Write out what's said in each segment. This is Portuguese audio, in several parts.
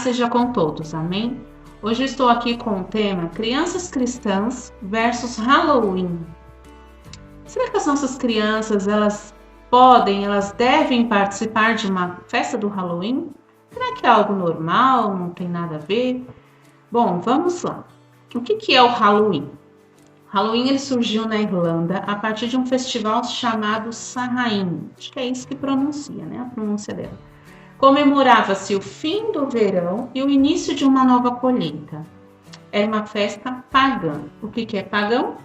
seja com todos, amém? Hoje eu estou aqui com o tema Crianças Cristãs versus Halloween. Será que as nossas crianças, elas devem participar de uma festa do Halloween? Será que é algo normal, não tem nada a ver? Bom, vamos lá. O que é o Halloween? O Halloween ele surgiu na Irlanda a partir de um festival chamado Samhain. Acho que é isso que pronuncia, né? A pronúncia dela. Comemorava-se o fim do verão e o início de uma nova colheita. Era uma festa pagã. O que é pagão?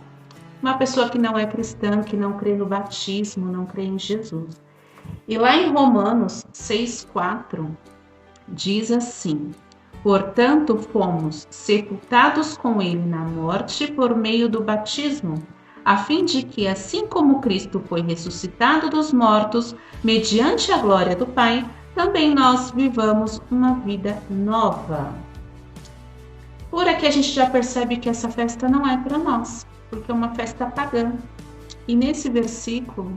Uma pessoa que não é cristã, que não crê no batismo, não crê em Jesus. E lá em Romanos 6,4 diz assim: portanto, fomos sepultados com ele na morte por meio do batismo, a fim de que, assim como Cristo foi ressuscitado dos mortos, mediante a glória do Pai, também nós vivamos uma vida nova. Por aqui a gente já percebe que essa festa não é para nós, porque é uma festa pagã. E nesse versículo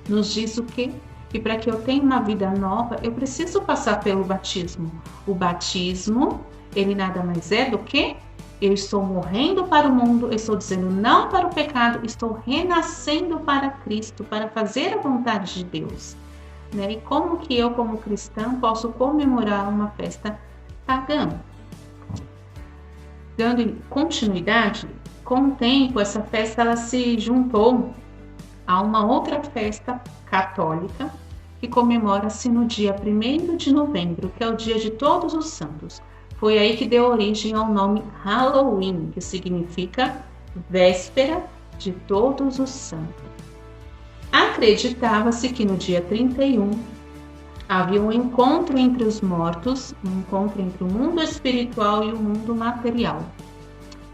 nos diz o quê? Que para que eu tenha uma vida nova, eu preciso passar pelo batismo. O batismo, ele nada mais é do que eu estou morrendo para o mundo, eu estou dizendo não para o pecado, estou renascendo para Cristo, para fazer a vontade de Deus. Né? E como que eu, como cristã, posso comemorar uma festa pagã? Dando continuidade, com o tempo, essa festa ela se juntou a uma outra festa católica que comemora-se no dia 1º de novembro, que é o dia de Todos os Santos. Foi aí que deu origem ao nome Halloween, que significa Véspera de Todos os Santos. Acreditava-se que no dia 31 havia um encontro entre os mortos, um encontro entre o mundo espiritual e o mundo material.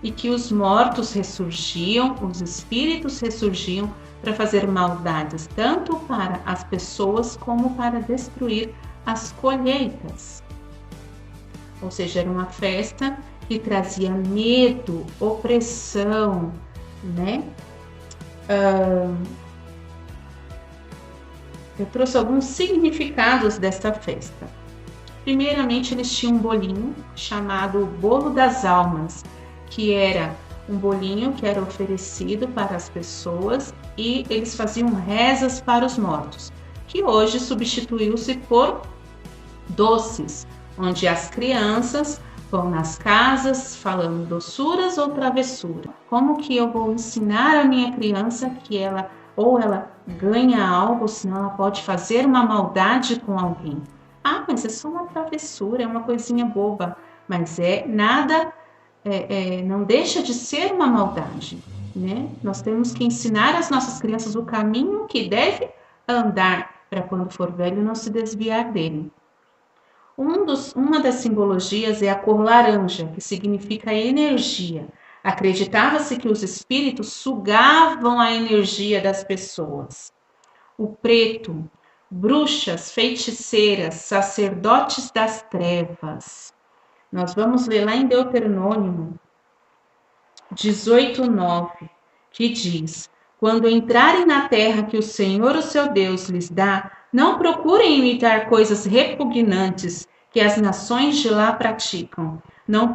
E que os mortos ressurgiam, os espíritos ressurgiam para fazer maldades, tanto para as pessoas como para destruir as colheitas. Ou seja, era uma festa que trazia medo, opressão, né? Eu trouxe alguns significados desta festa. Primeiramente, eles tinham um bolinho chamado Bolo das Almas, que era um bolinho que era oferecido para as pessoas e eles faziam rezas para os mortos, que hoje substituiu-se por doces, onde as crianças vão nas casas falando doçuras ou travessura. Como que eu vou ensinar a minha criança que ela ganha algo, senão ela pode fazer uma maldade com alguém? Ah, mas é só uma travessura, é uma coisinha boba, mas não deixa de ser uma maldade, né? Nós temos que ensinar às nossas crianças o caminho que deve andar para quando for velho não se desviar dele. Uma das simbologias é a cor laranja, que significa energia. Acreditava-se que os espíritos sugavam a energia das pessoas. O preto, bruxas, feiticeiras, sacerdotes das trevas. Nós vamos ler lá em Deuteronômio 18:9, que diz: quando entrarem na terra que o Senhor, o seu Deus, lhes dá, não procurem imitar coisas repugnantes que as nações de lá praticam. Não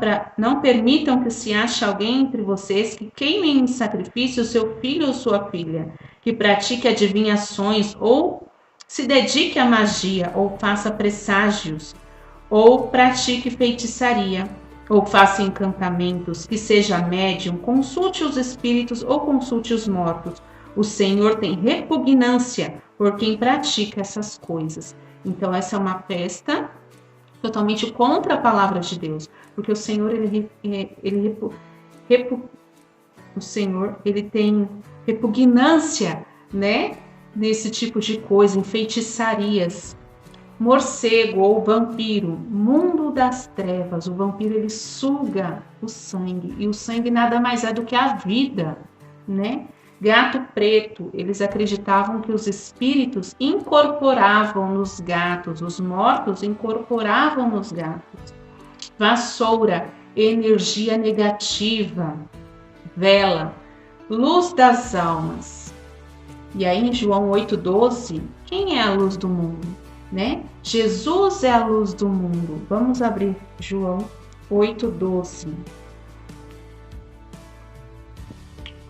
permitam que se ache alguém entre vocês que queime em sacrifício o seu filho ou sua filha, que pratique adivinhações, ou se dedique à magia, ou faça presságios, ou pratique feitiçaria, ou faça encantamentos, que seja médium, consulte os espíritos ou consulte os mortos. O Senhor tem repugnância por quem pratica essas coisas. Então essa é uma festa totalmente contra a palavra de Deus, porque o Senhor ele tem repugnância, né, nesse tipo de coisa, em feitiçarias. Morcego ou vampiro, mundo das trevas. O vampiro ele suga o sangue, e o sangue nada mais é do que a vida, né? Gato preto, eles acreditavam que os espíritos incorporavam nos gatos, os mortos incorporavam nos gatos. Vassoura, energia negativa. Vela, luz das almas. E aí em João 8,12, quem é a luz do mundo? né? Jesus é a luz do mundo. Vamos abrir João 8:12.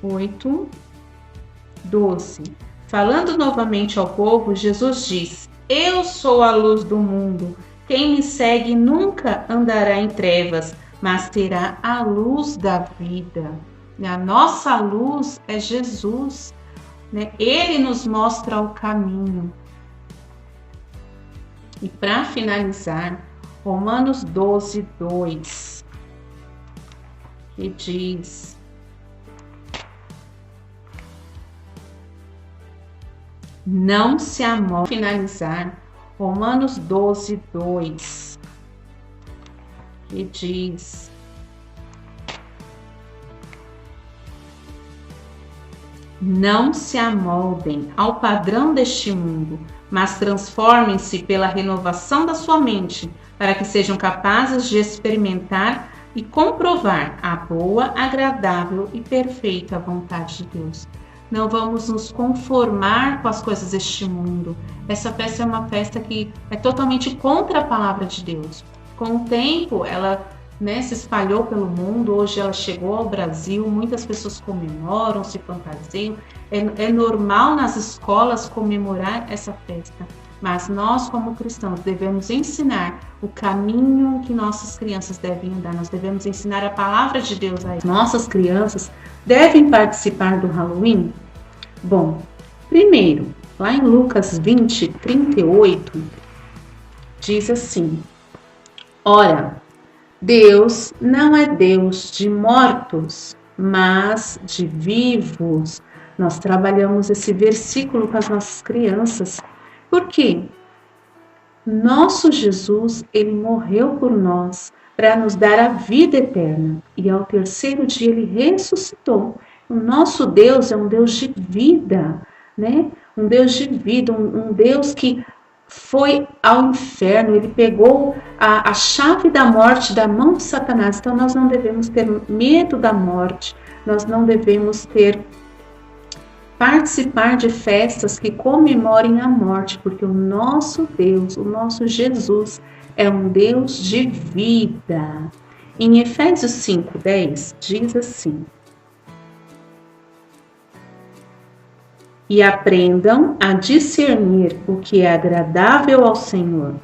8:12. Falando novamente ao povo, Jesus diz: Eu sou a luz do mundo. Quem me segue nunca andará em trevas, mas terá a luz da vida. A nossa luz é Jesus, né? Ele nos mostra o caminho. E para finalizar, Romanos 12:2, que diz: Não se amolde. Finalizar, Romanos 12:2, que diz: Não se amoldem ao padrão deste mundo, mas transformem-se pela renovação da sua mente, para que sejam capazes de experimentar e comprovar a boa, agradável e perfeita vontade de Deus. Não vamos nos conformar com as coisas deste mundo. Essa festa é uma festa que é totalmente contra a palavra de Deus. Com o tempo, ela se espalhou pelo mundo, hoje ela chegou ao Brasil, muitas pessoas comemoram, se fantasiam. É normal nas escolas comemorar essa festa, mas nós, como cristãos, devemos ensinar o caminho que nossas crianças devem andar. Nós devemos ensinar a palavra de Deus a eles. Nossas crianças devem participar do Halloween? Bom, primeiro, lá em Lucas 20:38, diz assim: Ora, Deus não é Deus de mortos, mas de vivos. Nós trabalhamos esse versículo com as nossas crianças. Por quê? Nosso Jesus, ele morreu por nós para nos dar a vida eterna. E ao terceiro dia ele ressuscitou. O nosso Deus é um Deus de vida, né? Um Deus de vida, um Deus que foi ao inferno, ele pegou a chave da morte da mão de Satanás. Então nós não devemos ter medo da morte, nós não devemos participar de festas que comemorem a morte, porque o nosso Deus, o nosso Jesus é um Deus de vida. Em Efésios 5:10 diz assim: E aprendam a discernir o que é agradável ao Senhor.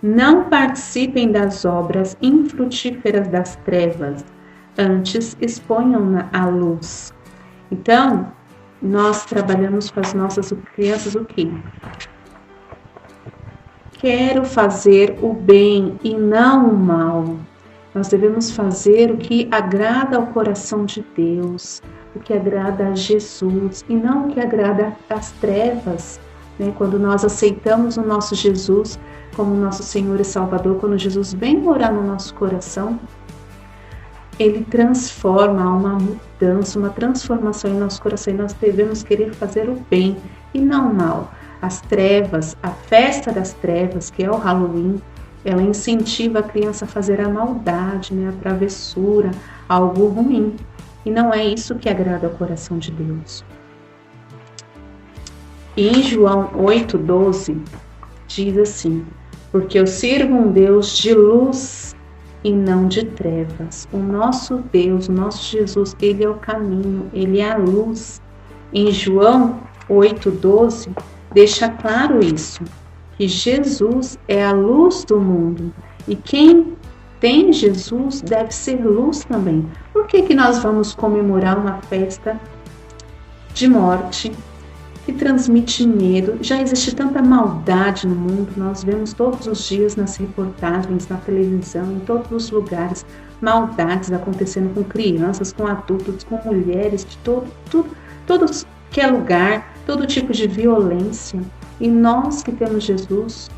Não participem das obras infrutíferas das trevas, antes exponham-na à luz. Então, nós trabalhamos com as nossas crianças o quê? Quero fazer o bem e não o mal. Nós devemos fazer o que agrada ao coração de Deus, o que agrada a Jesus e não o que agrada às trevas. Quando nós aceitamos o nosso Jesus como nosso Senhor e Salvador, quando Jesus vem morar no nosso coração, ele transforma, há uma mudança, uma transformação em nosso coração, e nós devemos querer fazer o bem e não o mal. As trevas, a festa das trevas, que é o Halloween, ela incentiva a criança a fazer a maldade, a travessura, algo ruim. E não é isso que agrada ao coração de Deus. E em João 8:12 diz assim: Porque eu sirvo um Deus de luz e não de trevas. O nosso Deus, o nosso Jesus, ele é o caminho, ele é a luz. Em João 8:12 deixa claro isso, que Jesus é a luz do mundo. E quem tem Jesus deve ser luz também. Por que nós vamos comemorar uma festa de morte que transmite medo? Já existe tanta maldade no mundo, nós vemos todos os dias nas reportagens, na televisão, em todos os lugares, maldades acontecendo com crianças, com adultos, com mulheres, de todos que é lugar, todo tipo de violência. E nós que temos Jesus,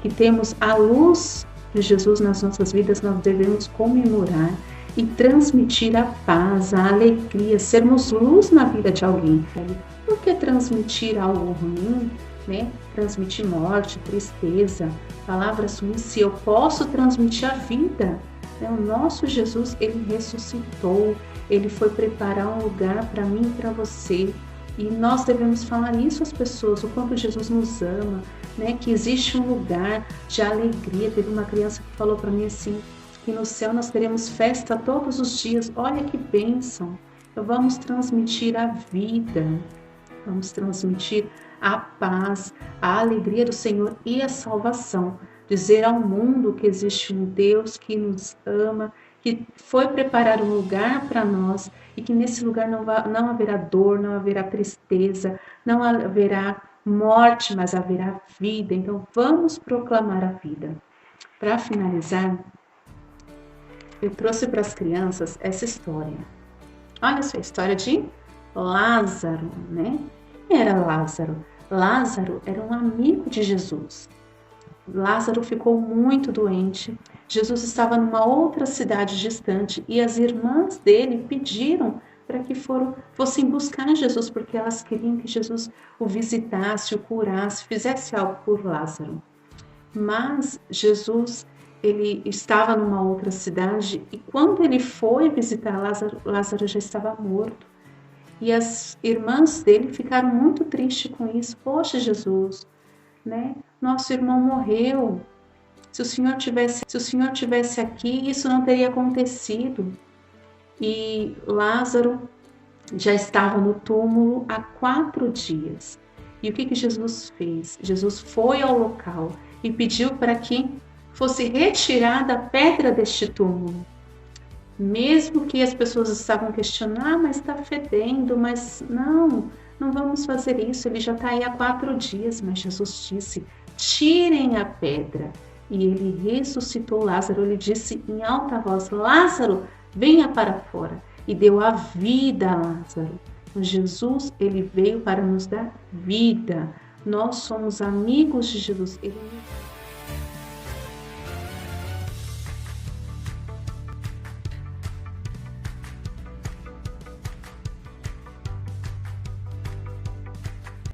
que temos a luz de Jesus nas nossas vidas, nós devemos comemorar e transmitir a paz, a alegria, sermos luz na vida de alguém. Por que transmitir algo ruim, Transmitir morte, tristeza, palavras ruins, se eu posso transmitir a vida? O nosso Jesus, ele ressuscitou, ele foi preparar um lugar para mim e para você, E nós devemos falar isso às pessoas, o quanto Jesus nos ama, né? Que existe um lugar de alegria. Teve uma criança que falou para mim assim, que no céu nós teremos festa todos os dias. Olha que bênção! Vamos transmitir a vida, vamos transmitir a paz, a alegria do Senhor e a salvação. Dizer ao mundo que existe um Deus que nos ama, que foi preparar um lugar para nós e que nesse lugar não haverá dor, não haverá tristeza, não haverá morte, mas haverá vida. Então vamos proclamar a vida. Para finalizar, eu trouxe para as crianças essa história. Olha só, a história de Lázaro, né? Quem era Lázaro? Lázaro era um amigo de Jesus. Lázaro ficou muito doente. Jesus estava numa outra cidade distante e as irmãs dele pediram para que fossem buscar Jesus, porque elas queriam que Jesus o visitasse, o curasse, fizesse algo por Lázaro. Mas Jesus, ele estava numa outra cidade e quando ele foi visitar Lázaro, Lázaro já estava morto. E as irmãs dele ficaram muito tristes com isso. Poxa, Jesus, né? Nosso irmão morreu. Se o Senhor tivesse aqui, isso não teria acontecido. E Lázaro já estava no túmulo há 4 dias. E o que Jesus fez? Jesus foi ao local e pediu para que fosse retirada a pedra deste túmulo. Mesmo que as pessoas estavam questionando, mas está fedendo, mas não vamos fazer isso, ele já está aí há 4 dias. Mas Jesus disse, tirem a pedra. E ele ressuscitou Lázaro, ele disse em alta voz, Lázaro, venha para fora. E deu a vida a Lázaro. Jesus, ele veio para nos dar vida. Nós somos amigos de Jesus. Ele